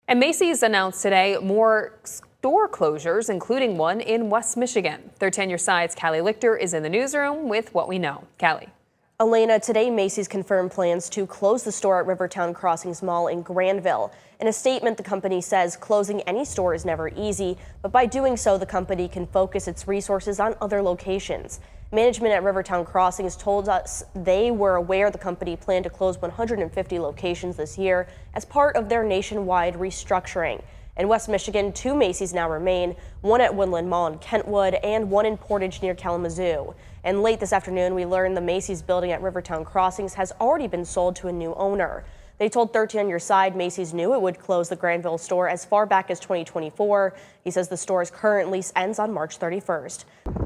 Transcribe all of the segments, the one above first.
And Macy's announced today more store closures, including one in West Michigan. 13 on your side's Callie Lichter is in the newsroom with what we know. Callie. Elena, today Macy's confirmed plans to close the store at Rivertown Crossing's mall in Grandville. In a statement, the company says closing any store is never easy, but by doing so, the company can focus its resources on other locations. Management at Rivertown Crossings told us they were aware the company planned to close 150 locations this year as part of their nationwide restructuring. In West Michigan, 2 Macy's now remain, one at Woodland Mall in Kentwood and one in Portage near Kalamazoo. And late this afternoon, we learned the Macy's building at Rivertown Crossings has already been sold to a new owner. They told 13 on your side Macy's knew it would close the Grandville store as far back as 2024. He says the store's current lease ends on March 31st.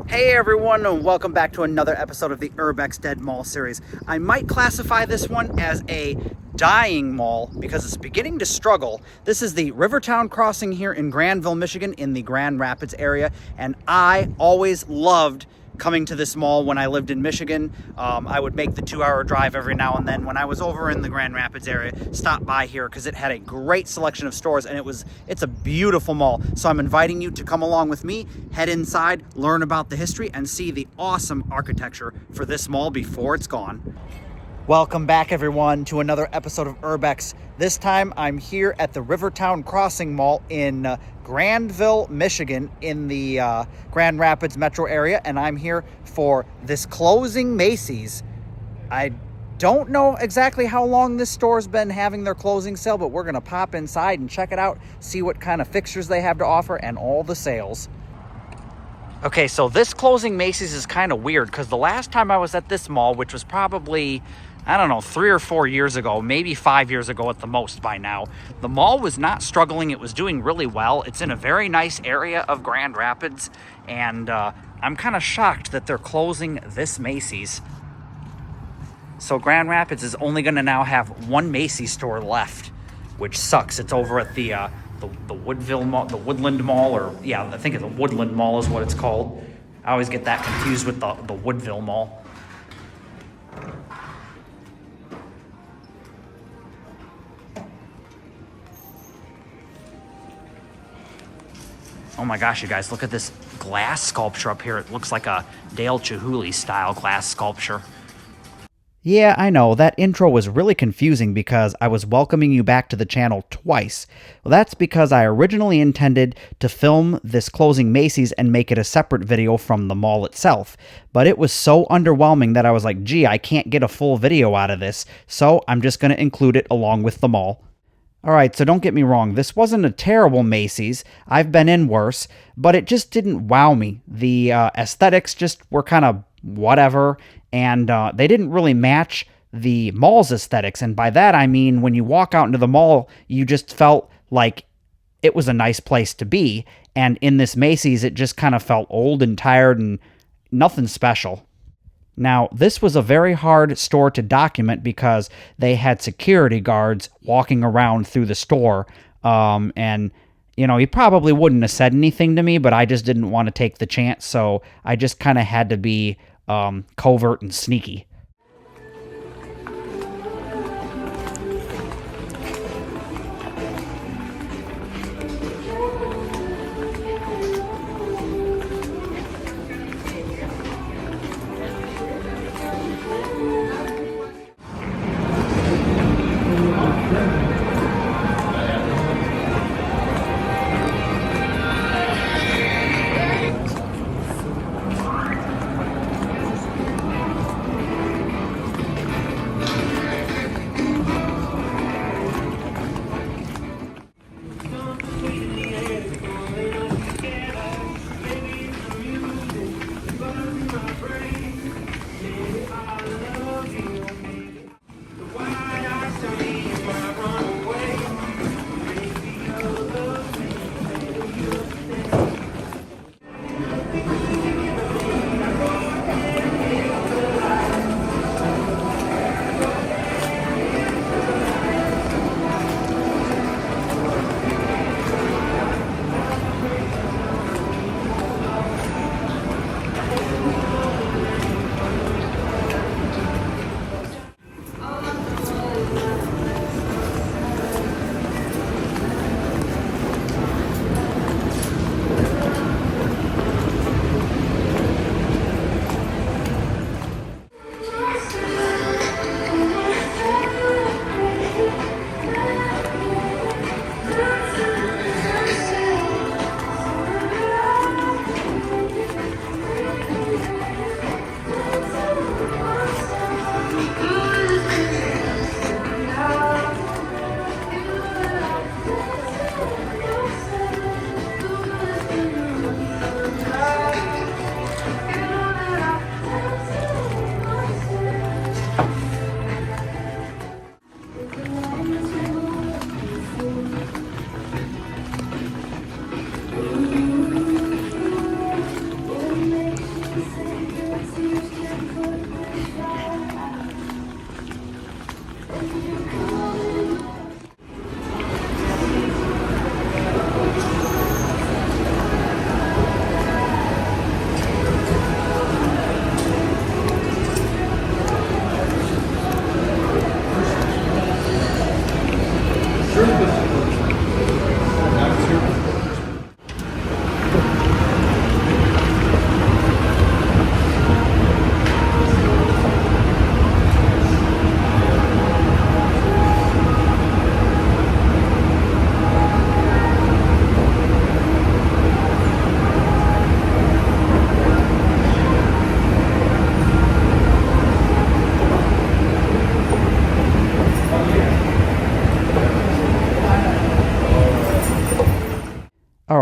Hey everyone, and welcome back to another episode of the Urbex Dead Mall series. I might classify this one as a dying mall because it's beginning to struggle. This is the Rivertown Crossing here in Grandville, Michigan, in the Grand Rapids area, and I always loved coming to this mall when I lived in Michigan. I would make the 2-hour drive every now and then when I was over in the Grand Rapids area, stop by here because it had a great selection of stores and it's a beautiful mall. So I'm inviting you to come along with me, head inside, learn about the history, and see the awesome architecture for this mall before it's gone. Welcome back everyone to another episode of Urbex. This time I'm here at the Rivertown Crossing Mall in Grandville, Michigan, in the Grand Rapids metro area, and I'm here for this closing Macy's. I don't know exactly how long this store's been having their closing sale, but we're gonna pop inside and check it out, see what kind of fixtures they have to offer and all the sales. Okay, so this closing Macy's is kind of weird because the last time I was at this mall, which was probably, I don't know, 3 or 4 years ago, maybe 5 years ago at the most by now, the mall was not struggling. It was doing really well. It's in a very nice area of Grand Rapids, and I'm kind of shocked that they're closing this Macy's. So Grand Rapids is only going to now have one Macy's store left, which sucks. It's over at the Woodville Mall, the Woodland Mall, or yeah, I think the Woodland Mall is what it's called. I always get that confused with the Woodville Mall. Oh my gosh, you guys, look at this glass sculpture up here. It looks like a Dale Chihuly style glass sculpture. Yeah, I know, that intro was really confusing because I was welcoming you back to the channel twice. Well, that's because I originally intended to film this closing Macy's and make it a separate video from the mall itself. But it was so underwhelming that I was like, gee, I can't get a full video out of this, so I'm just going to include it along with the mall. Alright, so don't get me wrong, this wasn't a terrible Macy's. I've been in worse, but it just didn't wow me. The aesthetics just were kind of whatever, and they didn't really match the mall's aesthetics. And by that I mean when you walk out into the mall, you just felt like it was a nice place to be. And in this Macy's, it just kind of felt old and tired and nothing special. Now, this was a very hard store to document because they had security guards walking around through the store. And, you know, he probably wouldn't have said anything to me, but I just didn't want to take the chance. So I just kind of had to be covert and sneaky.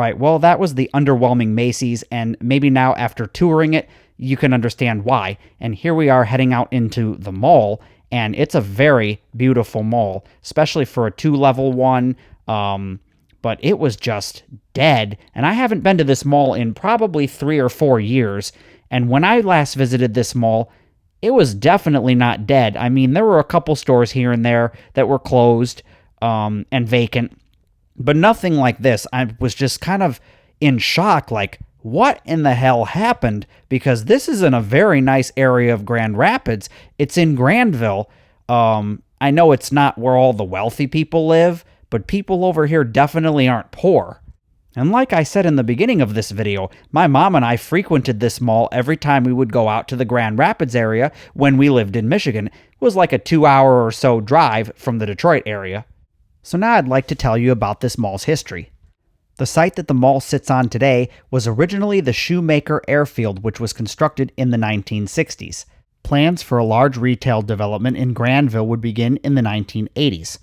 Right, well, that was the underwhelming Macy's, and maybe now after touring it, you can understand why. And here we are heading out into the mall, and it's a very beautiful mall, especially for a 2-level one, but it was just dead. And I haven't been to this mall in probably 3 or 4 years, and when I last visited this mall, it was definitely not dead. I mean, there were a couple stores here and there that were closed and vacant, but nothing like this. I was just kind of in shock, like, what in the hell happened? Because this is in a very nice area of Grand Rapids. It's in Grandville. I know it's not where all the wealthy people live, but people over here definitely aren't poor. And like I said in the beginning of this video, my mom and I frequented this mall every time we would go out to the Grand Rapids area when we lived in Michigan. It was like a 2-hour or so drive from the Detroit area. So now I'd like to tell you about this mall's history. The site that the mall sits on today was originally the Shoemaker Airfield, which was constructed in the 1960s. Plans for a large retail development in Grandville would begin in the 1980s.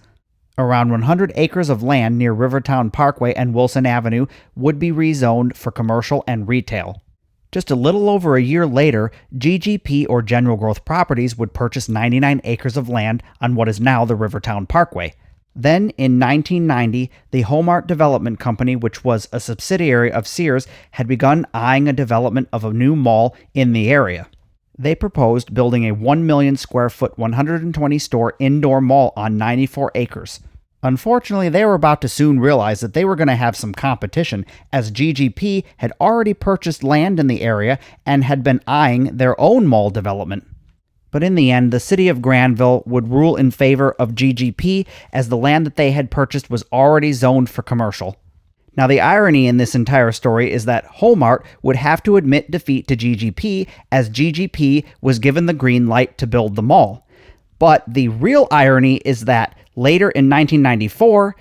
Around 100 acres of land near Rivertown Parkway and Wilson Avenue would be rezoned for commercial and retail. Just a little over a year later, GGP or General Growth Properties would purchase 99 acres of land on what is now the Rivertown Parkway. Then, in 1990, the Homart Development Company, which was a subsidiary of Sears, had begun eyeing a development of a new mall in the area. They proposed building a 1 million square foot, 120-store indoor mall on 94 acres. Unfortunately, they were about to soon realize that they were going to have some competition, as GGP had already purchased land in the area and had been eyeing their own mall development. But in the end, the city of Grandville would rule in favor of GGP, as the land that they had purchased was already zoned for commercial. Now, the irony in this entire story is that Homart would have to admit defeat to GGP, as GGP was given the green light to build the mall. But the real irony is that later in 1994,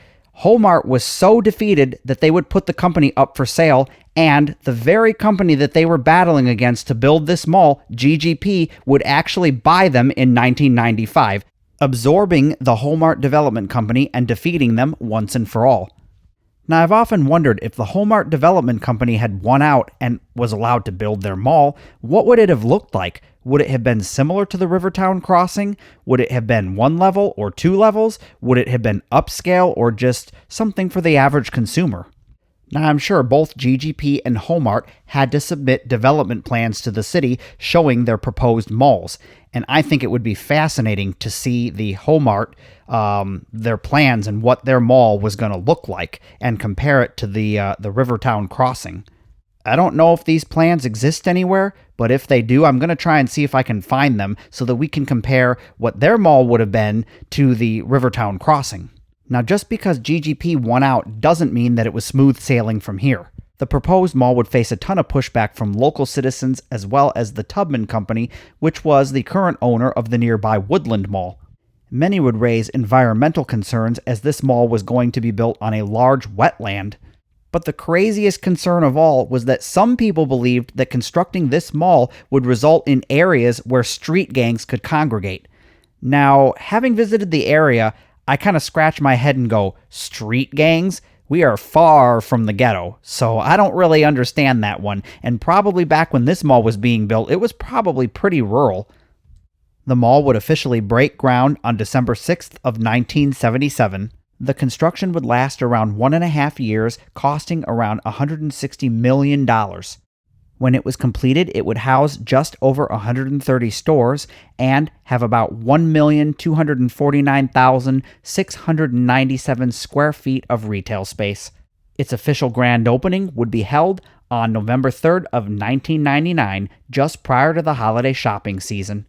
Homart was so defeated that they would put the company up for sale, and the very company that they were battling against to build this mall, GGP, would actually buy them in 1995, absorbing the Homart Development Company and defeating them once and for all. Now, I've often wondered, if the Homart Development Company had won out and was allowed to build their mall, what would it have looked like? Would it have been similar to the Rivertown Crossing? Would it have been 1 level or 2 levels? Would it have been upscale or just something for the average consumer? Now, I'm sure both GGP and Homart had to submit development plans to the city showing their proposed malls, and I think it would be fascinating to see the Homart, their plans and what their mall was going to look like, and compare it to the Rivertown Crossing. I don't know if these plans exist anywhere, but if they do, I'm going to try and see if I can find them so that we can compare what their mall would have been to the Rivertown Crossing. Now, just because GGP won out doesn't mean that it was smooth sailing from here. The proposed mall would face a ton of pushback from local citizens as well as the Tubman Company, which was the current owner of the nearby Woodland Mall. Many would raise environmental concerns, as this mall was going to be built on a large wetland. But the craziest concern of all was that some people believed that constructing this mall would result in areas where street gangs could congregate. Now, having visited the area, I kind of scratch my head and go, street gangs? We are far from the ghetto, so I don't really understand that one, and probably back when this mall was being built, it was probably pretty rural. The mall would officially break ground on December 6th of 1977. The construction would last around 1.5 years, costing around $160 million. When it was completed, it would house just over 130 stores and have about 1,249,697 square feet of retail space. Its official grand opening would be held on November 3rd of 1999, just prior to the holiday shopping season.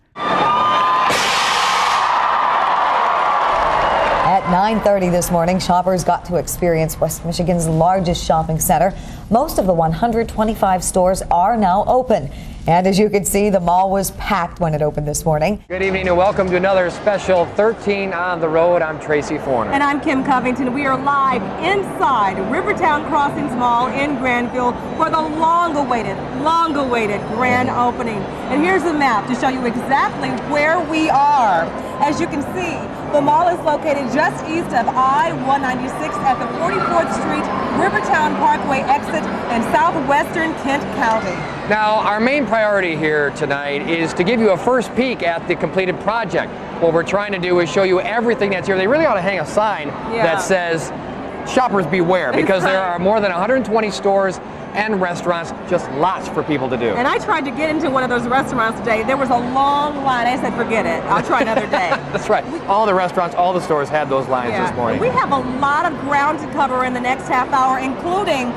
At 9:30 this morning, shoppers got to experience West Michigan's largest shopping center. Most of the 125 stores are now open. And as you can see, the mall was packed when it opened this morning. Good evening and welcome to another special 13 on the road. I'm Tracy Forner. And I'm Kim Covington. We are live inside Rivertown Crossings Mall in Grandville for the long-awaited grand opening. And here's the map to show you exactly where we are. As you can see, the mall is located just east of I-196 at the 44th Street Rivertown Parkway exit in southwestern Kent County. Now, our main priority here tonight is to give you a first peek at the completed project. What we're trying to do is show you everything that's here. They really ought to hang a sign that says, "Shoppers beware," because there are more than 120 stores and restaurants, just lots for people to do. And I tried to get into one of those restaurants today. There was a long line. I said, forget it. I'll try another day. That's right. All the restaurants, all the stores had those lines this morning. We have a lot of ground to cover in the next half hour, including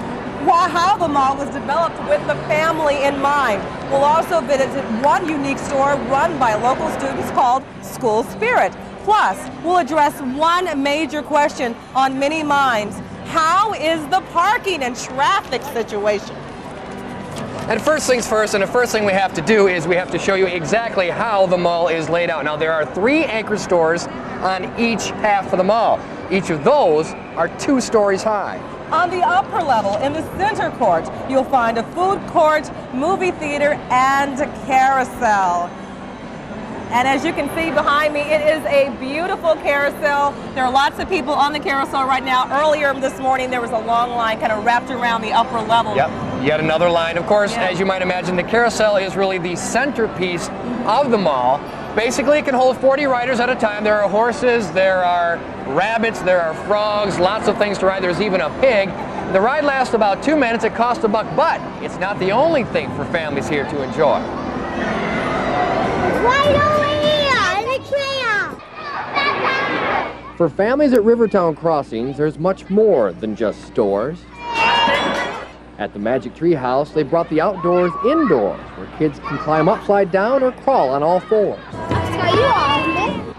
how the mall was developed with the family in mind. We'll also visit one unique store run by local students called School Spirit. Plus, we'll address one major question on many minds. How is the parking and traffic situation? And first things first, and the first thing we have to do is we have to show you exactly how the mall is laid out. Now, there are 3 anchor stores on each half of the mall. Each of those are 2 stories high. On the upper level, in the center court, you'll find a food court, movie theater, and a carousel. And as you can see behind me, it is a beautiful carousel. There are lots of people on the carousel right now. Earlier this morning, there was a long line kind of wrapped around the upper level. Yep, yet another line. Of course, as you might imagine, the carousel is really the centerpiece of the mall. Basically, it can hold 40 riders at a time. There are horses, there are rabbits, there are frogs, lots of things to ride. There's even a pig. The ride lasts about 2 minutes. It costs $1, but it's not the only thing for families here to enjoy. Right over here, the trail. For families at Rivertown Crossings, there's much more than just stores. At the Magic Tree House, they brought the outdoors indoors, where kids can climb upside down or crawl on all 4.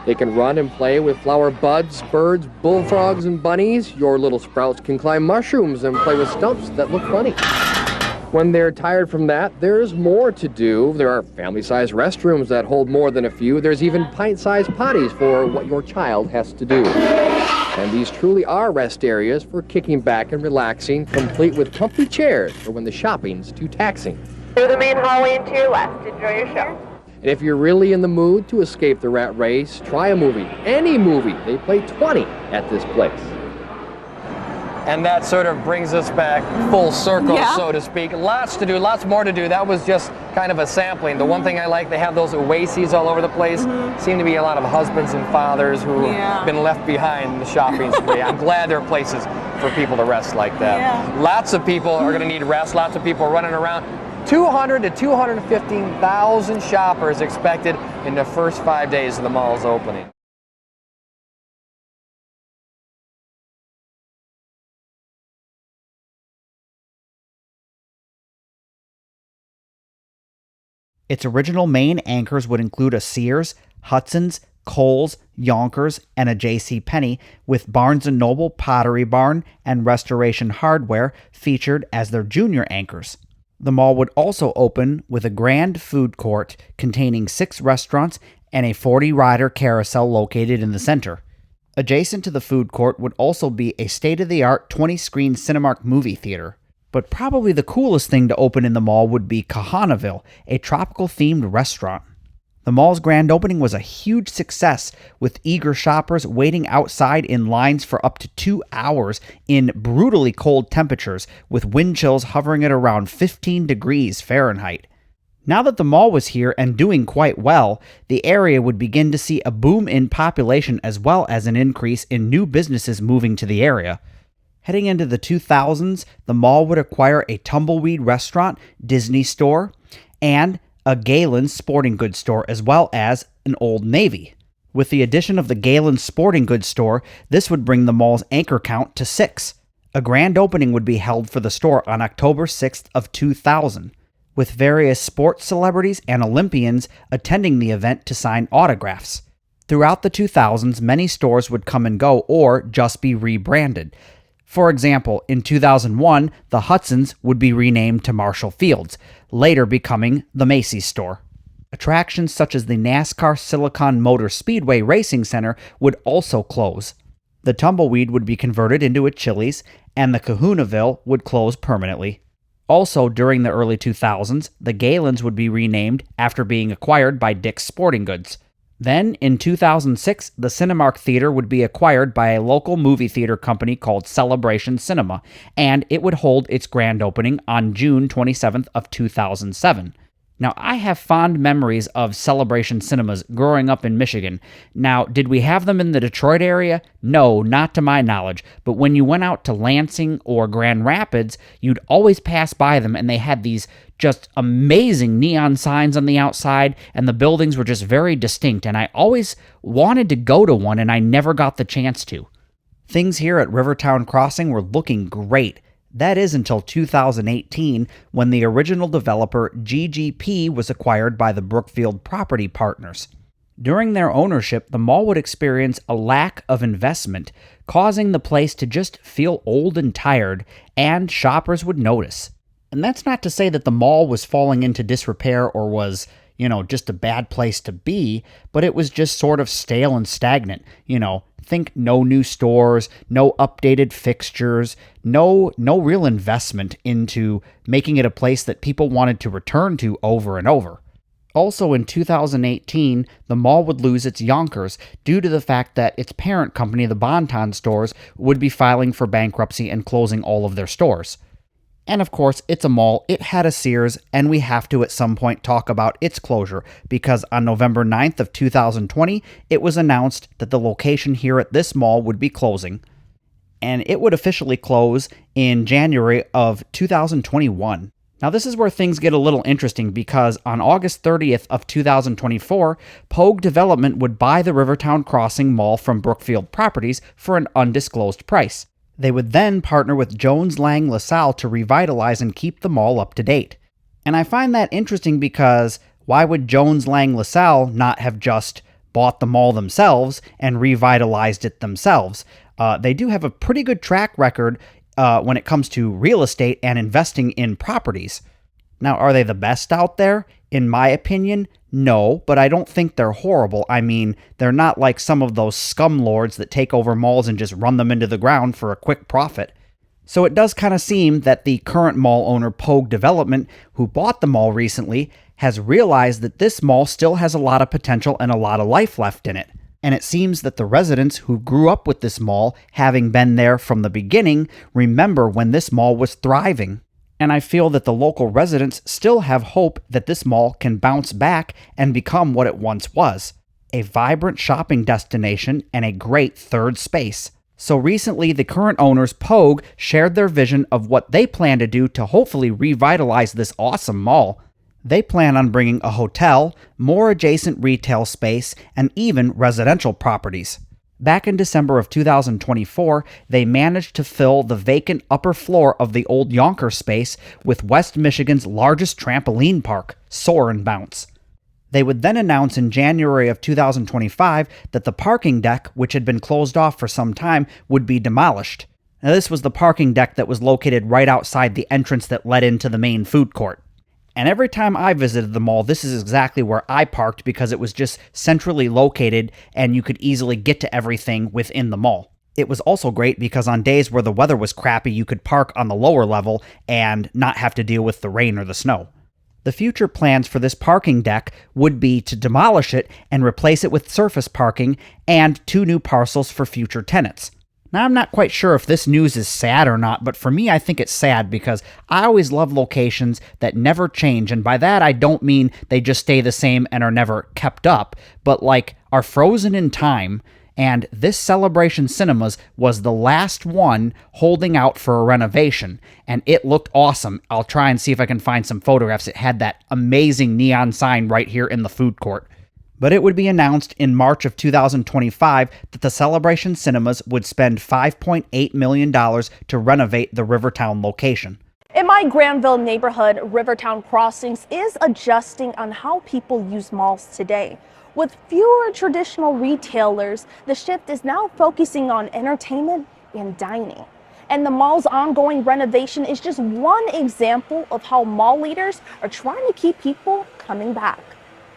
They can run and play with flower buds, birds, bullfrogs, and bunnies. Your little sprouts can climb mushrooms and play with stumps that look funny. When they're tired from that, there's more to do. There are family-sized restrooms that hold more than a few. There's even pint-sized potties for what your child has to do. And these truly are rest areas for kicking back and relaxing, complete with comfy chairs for when the shopping's too taxing. Through the main hallway and to your left. Enjoy your show. And if you're really in the mood to escape the rat race, try a movie. Any movie. They play 20 at this place. And that sort of brings us back full circle, so to speak. Lots to do, lots more to do. That was just kind of a sampling. The one thing I like, they have those oases all over the place. Seem to be a lot of husbands and fathers who have been left behind in the shopping spree. I'm glad there are places for people to rest like that. Lots of people are going to need rest. Lots of people running around. 200 to 215,000 shoppers expected in the first 5 days of the mall's opening. Its original main anchors would include a Sears, Hudson's, Kohl's, Yonkers, and a JCPenney, with Barnes & Noble, Pottery Barn, and Restoration Hardware featured as their junior anchors. The mall would also open with a grand food court containing 6 restaurants and a 40-rider carousel located in the center. Adjacent to the food court would also be a state-of-the-art 20-screen Cinemark movie theater. But probably the coolest thing to open in the mall would be Kahanaville, a tropical-themed restaurant. The mall's grand opening was a huge success, with eager shoppers waiting outside in lines for up to 2 hours in brutally cold temperatures, with wind chills hovering at around 15 degrees Fahrenheit. Now that the mall was here and doing quite well, the area would begin to see a boom in population as well as an increase in new businesses moving to the area. Heading into the 2000s, the mall would acquire a Tumbleweed restaurant, Disney store, and a Galen's sporting goods store, as well as an Old Navy. With the addition of the Galen's sporting goods store, this would bring the mall's anchor count to 6. A grand opening would be held for the store on October 6th of 2000, with various sports celebrities and Olympians attending the event to sign autographs. Throughout the 2000s, many stores would come and go or just be rebranded. For example, in 2001, the Hudson's would be renamed to Marshall Field's, later becoming the Macys store. Attractions such as the NASCAR Silicon Motor Speedway Racing Center would also close. The Tumbleweed would be converted into a Chili's, and the Kahanaville would close permanently. Also, during the early 2000s, the Galen's would be renamed after being acquired by Dick's Sporting Goods. Then, in 2006, the Cinemark Theater would be acquired by a local movie theater company called Celebration Cinema, and it would hold its grand opening on June 27th of 2007. Now, I have fond memories of Celebration Cinemas growing up in Michigan. Now, did we have them in the Detroit area? No, not to my knowledge. But when you went out to Lansing or Grand Rapids, you'd always pass by them, and they had these just amazing neon signs on the outside, and the buildings were just very distinct, and I always wanted to go to one, and I never got the chance to. Things here at Rivertown Crossing were looking great. That is until 2018, when the original developer GGP was acquired by the Brookfield Property Partners. During their ownership, the mall would experience a lack of investment, causing the place to just feel old and tired, and shoppers would notice. And that's not to say that the mall was falling into disrepair or was, just a bad place to be, but it was just sort of stale and stagnant. Think no new stores, no updated fixtures, no real investment into making it a place that people wanted to return to over and over. Also in 2018, the mall would lose its Yonkers due to the fact that its parent company, the Bon-Ton stores, would be filing for bankruptcy and closing all of their stores. And of course, it's a mall, it had a Sears, and we have to at some point talk about its closure, because on November 9th of 2020, it was announced that the location here at this mall would be closing, and it would officially close in January of 2021. Now this is where things get a little interesting, because on August 30th of 2024, Pogue Development would buy the Rivertown Crossing Mall from Brookfield Properties for an undisclosed price. They would then partner with Jones Lang LaSalle to revitalize and keep the mall up to date. And I find that interesting because why would Jones Lang LaSalle not have just bought the mall themselves and revitalized it themselves? They do have a pretty good track record when it comes to real estate and investing in properties. Now, are they the best out there? In my opinion, no, but I don't think they're horrible. I mean, they're not like some of those scumlords that take over malls and just run them into the ground for a quick profit. So it does kind of seem that the current mall owner, Pogue Development, who bought the mall recently, has realized that this mall still has a lot of potential and a lot of life left in it. And it seems that the residents who grew up with this mall, having been there from the beginning, remember when this mall was thriving. And I feel that the local residents still have hope that this mall can bounce back and become what it once was, a vibrant shopping destination and a great third space. So recently, the current owners, Pogue, shared their vision of what they plan to do to hopefully revitalize this awesome mall. They plan on bringing a hotel, more adjacent retail space, and even residential properties. Back in December of 2024, they managed to fill the vacant upper floor of the old Yonkers space with West Michigan's largest trampoline park, Soar and Bounce. They would then announce in January of 2025 that the parking deck, which had been closed off for some time, would be demolished. Now, this was the parking deck that was located right outside the entrance that led into the main food court. And every time I visited the mall, this is exactly where I parked because it was just centrally located and you could easily get to everything within the mall. It was also great because on days where the weather was crappy, you could park on the lower level and not have to deal with the rain or the snow. The future plans for this parking deck would be to demolish it and replace it with surface parking and 2 new parcels for future tenants. Now, I'm not quite sure if this news is sad or not, but for me, I think it's sad because I always love locations that never change. And by that, I don't mean they just stay the same and are never kept up, but like are frozen in time. And this Celebration Cinemas was the last one holding out for a renovation, and it looked awesome. I'll try and see if I can find some photographs. It had that amazing neon sign right here in the food court. But it would be announced in March of 2025 that the Celebration Cinemas would spend $5.8 million to renovate the Rivertown location. In my Grandville neighborhood, Rivertown Crossings is adjusting on how people use malls today. With fewer traditional retailers, the shift is now focusing on entertainment and dining. And the mall's ongoing renovation is just one example of how mall leaders are trying to keep people coming back.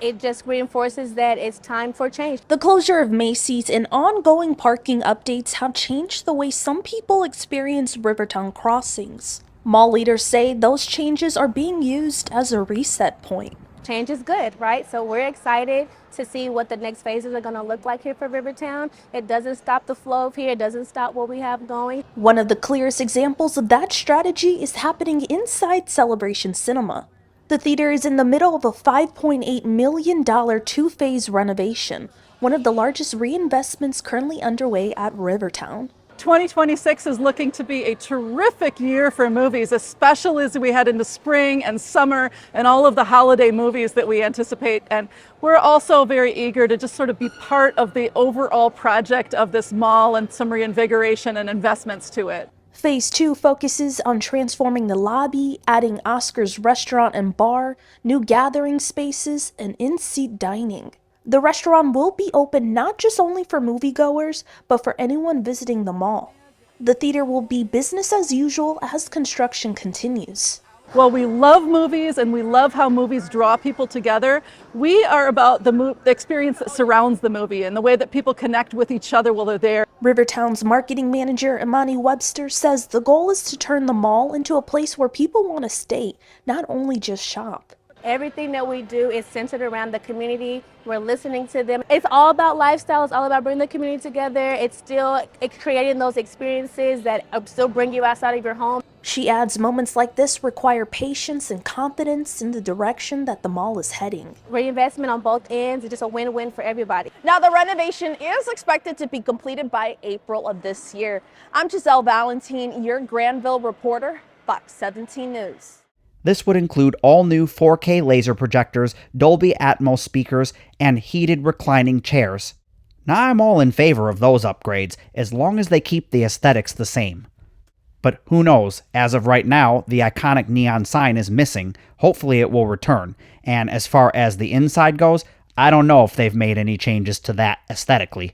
It just reinforces that it's time for change. The closure of Macy's and ongoing parking updates have changed the way some people experience Rivertown Crossings. Mall leaders say those changes are being used as a reset point. Change is good, right? So we're excited to see what the next phases are going to look like here for Rivertown. It doesn't stop the flow of here. It doesn't stop what we have going. One of the clearest examples of that strategy is happening inside Celebration Cinema. The theater is in the middle of a $5.8 million two-phase renovation, one of the largest reinvestments currently underway at Rivertown. 2026 is looking to be a terrific year for movies, especially as we head into spring and summer and all of the holiday movies that we anticipate. And we're also very eager to just sort of be part of the overall project of this mall and some reinvigoration and investments to it. Phase 2 focuses on transforming the lobby, adding Oscar's restaurant and bar, new gathering spaces, and in-seat dining. The restaurant will be open not just only for moviegoers, but for anyone visiting the mall. The theater will be business as usual as construction continues. Well, we love movies and we love how movies draw people together. We are about the experience that surrounds the movie and the way that people connect with each other while they're there. Rivertown's marketing manager, Imani Webster, says the goal is to turn the mall into a place where people want to stay, not only just shop. Everything that we do is centered around the community. We're listening to them. It's all about lifestyle. It's all about bringing the community together. It's creating those experiences that still bring you outside of your home. She adds moments like this require patience and confidence in the direction that the mall is heading. Reinvestment on both ends is just a win-win for everybody. Now, the renovation is expected to be completed by April of this year. I'm Giselle Valentine, your Grandville reporter, Fox 17 News. This would include all new 4K laser projectors, Dolby Atmos speakers, and heated reclining chairs. Now, I'm all in favor of those upgrades, as long as they keep the aesthetics the same. But who knows, as of right now, the iconic neon sign is missing. Hopefully it will return. And as far as the inside goes, I don't know if they've made any changes to that aesthetically.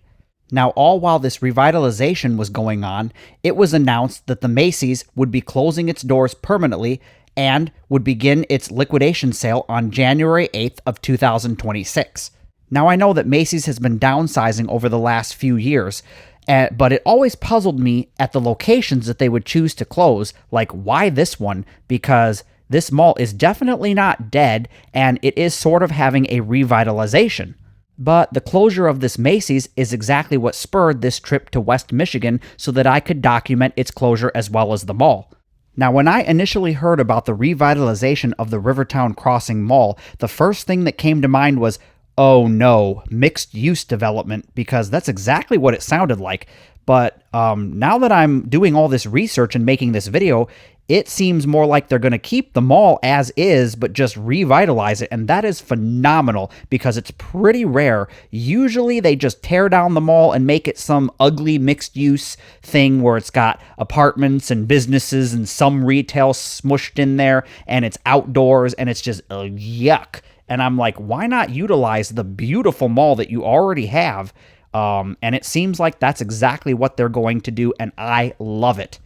Now, all while this revitalization was going on, it was announced that the Macys would be closing its doors permanently and would begin its liquidation sale on January 8th of 2026. Now, I know that Macys has been downsizing over the last few years, but it always puzzled me at the locations that they would choose to close, like why this one, because this mall is definitely not dead, and it is sort of having a revitalization. But the closure of this Macys is exactly what spurred this trip to West Michigan so that I could document its closure as well as the mall. Now, when I initially heard about the revitalization of the Rivertown Crossing Mall, the first thing that came to mind was, oh no, mixed-use development, because that's exactly what it sounded like. But now that I'm doing all this research and making this video, it seems more like they're going to keep the mall as is, but just revitalize it, and that is phenomenal because it's pretty rare. Usually they just tear down the mall and make it some ugly mixed-use thing where it's got apartments and businesses and some retail smushed in there, and it's outdoors, and it's just yuck. And I'm like, why not utilize the beautiful mall that you already have? And it seems like that's exactly what they're going to do, and I love it.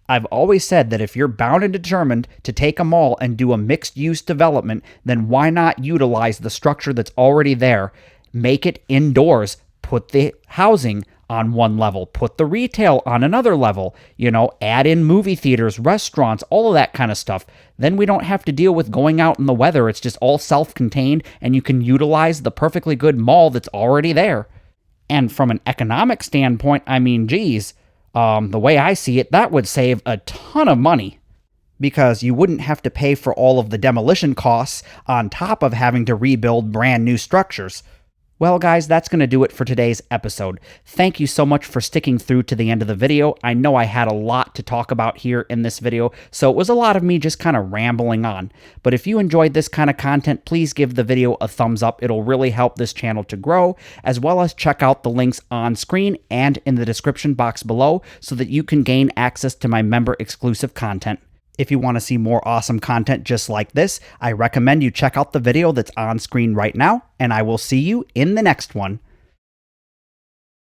I've always said that if you're bound and determined to take a mall and do a mixed-use development, then why not utilize the structure that's already there? Make it indoors. Put the housing on one level. Put the retail on another level. Add in movie theaters, restaurants, all of that kind of stuff. Then we don't have to deal with going out in the weather. It's just all self-contained, and you can utilize the perfectly good mall that's already there. And from an economic standpoint, I mean, geez, the way I see it, that would save a ton of money because you wouldn't have to pay for all of the demolition costs on top of having to rebuild brand new structures. Well, guys, that's going to do it for today's episode. Thank you so much for sticking through to the end of the video. I know I had a lot to talk about here in this video, so it was a lot of me just kind of rambling on. But if you enjoyed this kind of content, please give the video a thumbs up. It'll really help this channel to grow, as well as check out the links on screen and in the description box below so that you can gain access to my member-exclusive content. If you want to see more awesome content just like this, I recommend you check out the video that's on screen right now, and I will see you in the next one.